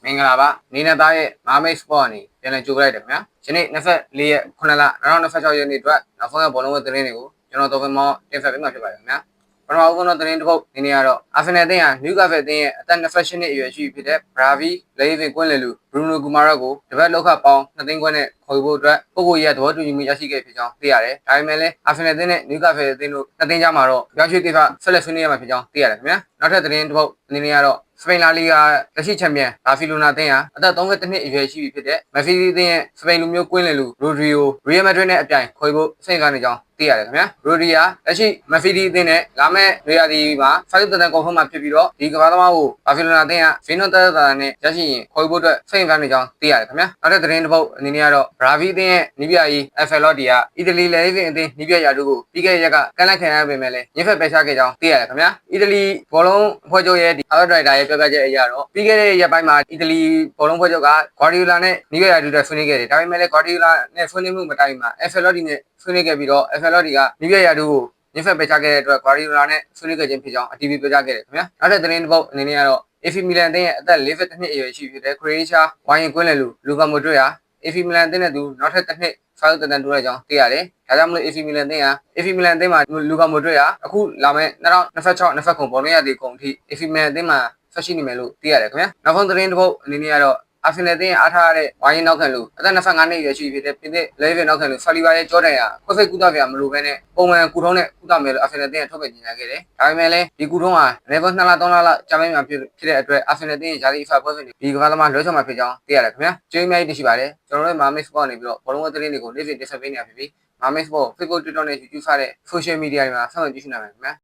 မင်္ဂလာပါနေနဲ့သားရဲ့မာမိတ်စပေါ့အနေပြန်လည်ကြိုးပလိုက်တယ်ခင်ဗျာယနေ့24ရက်9လ2026ရက်နေ့အတွက်နောက်ဆုံးရဘောလုံးဝသတင်းတွေကိုကျွန်တော်တော်ဖင်မောတင်ဆက်ပေးမှာဖြစ်ပါတယ်ခင်ဗျာပထမဦးဆုံးသတင်းတစ်ပုဒ်ဒီနေ့ကတော့အာဖင်နယ်အသင်းဟာနျူကာဖယ်အသင်းရဲ့အသက်28နှစ်အရွယ်ရှိဖြစ်တဲ့ဘရာဗီလေဗင်ကွင်းလေလူဘရူနိုဂူမာရက်ကိုတပတ်လောက်ခပေါင်း2သိန်းခွဲနဲ့ခေါ်ဖို့အတွက်ပုဂ္ဂိုလ်ရေးသဘောတူညီမှုရရှိခဲ့ဖြစ်ကြောင်းသိရတယ်ဒါပေမဲ့လည်းအာဖင်နယ်အသင်းနဲ့နျူကာဖယ်အသင်းတို့2သိန်းကြားမှာတော့ပြောင်းရွှေ့ကိစ္စဆက်လက်ဆွေးနွေးရမှာဖြစ်ကြောင်းသိရတယ်ခင်ဗျာနောက်ထပ်သတင်းတစ်ပုဒ်ဒီနေ့ကတော့စပိန်လာလီဂါလက်ရှိချန်ပီယံဘာဖီလိုနာအသင်းဟာအသက်32နှစ်အရွယ်ရှိပြီဖြစ်တဲ့မက်ဖီဒီအသင်းရဲ့စပိန်လူမျိုးကွင်းလင်လူရိုဒရီယိုရီယယ်မက်ဒရစ်နဲ့အပြိုင်ခေါ်ဖို့စိတ်ကားနေကြောင်းသိရတယ်ခင်ဗျာရိုဒီယာလက်ရှိမက်ဖီဒီအသင်းနဲ့လာမယ့်နေရာဒီမှာဖိုက်တန်ကွန်ဖာမှာဖြစ်ပြီးတော့ဒီကမ္ဘာသမားကိုဘာဖီလိုနာအသင်းကဗီနိုတက်တာနဲ့ရရှိရင်ခေါ်ဖို့အတွက်စိတ်ကားနေကြောင်းသိရတယ်ခင်ဗျာနောက်တဲ့သတင်းတစ်ပုဒ်အနေနဲ့ကတော့ဘရာဗီအသင်းရဲ့နီးပြကြီးအက်ဖယ်လော့ဒီကအီတလီလေဗင်အသင်းနီးပြရာတို့ကိုပြီးခဲ့တဲ့ရက်ကကန့်လန့်ခံရပေမဲ့လည်းညှက်ဖက်ပယ်ချခဲ့ကြောင်းသိရတယ်ခင်ဗျာအီတလီဘောလုံးအဖွဲ့ချုပ်ရဲ့အာဒရိုက်တာရဲ့ပြောပြချက်အရတော့ပြီးခဲ့တဲ့ရက်ပိုင်းမှာအီတလီဘောလုံးဖွဲ့ချုပ်ကဂွာဒီယိုလာနဲ့နီးပြရာတို့ဆွေးနွေးခဲ့တယ်ဒါပေမဲ့လည်းဂွာဒီယိုလာနဲ့ဆွေးနွေးမှုမတိုင်မှာအက်ဖယ်လော့ဒီနဲ့ဆွေးနွေးခဲ့ပြီးတော့အက်ဖယ်လော့ဒီကနီးပြရာတို့ကိုညှက်ဖက်ပယ်ချခဲ့တဲ့အတွက်ဂွာဒီယိုလာနဲ့ဆွေးနွေးခဲ့ခြင်းဖြစ်ကြောင်းအတီးဗီပြောကြားခဲ့တယ်ခင်ဗျာနောက်ထပ်သတင်းတစ်ပုဒ်အနေနဲ့ကတော့အေဖီမီလန်အသင်းရဲ့အသက်42နှစ်အရွယ်ရှိဖြစ်တဲ့ခရိုအေးရှားဝိုင်ကွင်းလယ်လူကာမိုဒရစ်ဟာအေဖီမီလန်အသင်းနဲ့သူနောက်ထပ်တစ်နှစ်စာချုပ်တန်တိုးရကြောင်းသိရတယ်ဒါကြောင့်မလို့အေဖီမီလန်အသင်းမှာလူကာမိုဒရစ်ဟာအခုလာမယ့်2026-29ဘောလုံးရသည်ကုန်အထိအေဖီမီလန်အသင်းမှာဆက်ရှိနေမယ်လို့သိရတယ်ခင်ဗျာနောက်ဆုံးသတင်းတစ်ပုဒ်အနေနဲ့ကတော့အာဖင်နယ်အသင်းအားထားရတဲ့ဝိုင်းနောက်ခံလူအသက်25နှစ်အရွယ်ရှိဖြစ်တဲ့ပြင်သစ်လေဗင်နောက်ခံလူဆာလီဘာရဲ့ကြောတန်ရခွဲဖိတ်ကုသပြမလိုဘဲနဲ့ပုံမှန်ကုထုံးနဲ့ကုသမယ်လို့အာဖင်နယ်အသင်းကထုတ်ပြန်ကြေညာခဲ့တယ်ဒါပေမဲ့လည်းဒီကုထုံးဟာလေဗင်2လ3လလောက်ကြာပိုင်းမှာဖြစ်တဲ့အတွက်အာဖင်နယ်အသင်းရဲ့ဂျာလီအဖာပွဲစဉ်ဒီကမ္ဘာသမားလွှဲချော်မှာဖြစ်ကြောင်းသိရတယ်ခင်ဗျာကျေးဇူးအများကြီးတင်ရှိပါတယ်ကျွန်တော်တို့မာမစ်စပေါ့နေပြီးတော့ဘောလုံးဝသတင်းတွေကိုနေ့စဉ်တင်ဆက်ပေးနေရဖြစ်ပြီးမာမစ်စပေါ့ Facebook Twitter နဲ့ YouTube စတဲ့ social media တွေမှာဆက်သွယ်ကြည့်ရှုနိုင်ပါမယ်ခင်ဗျာ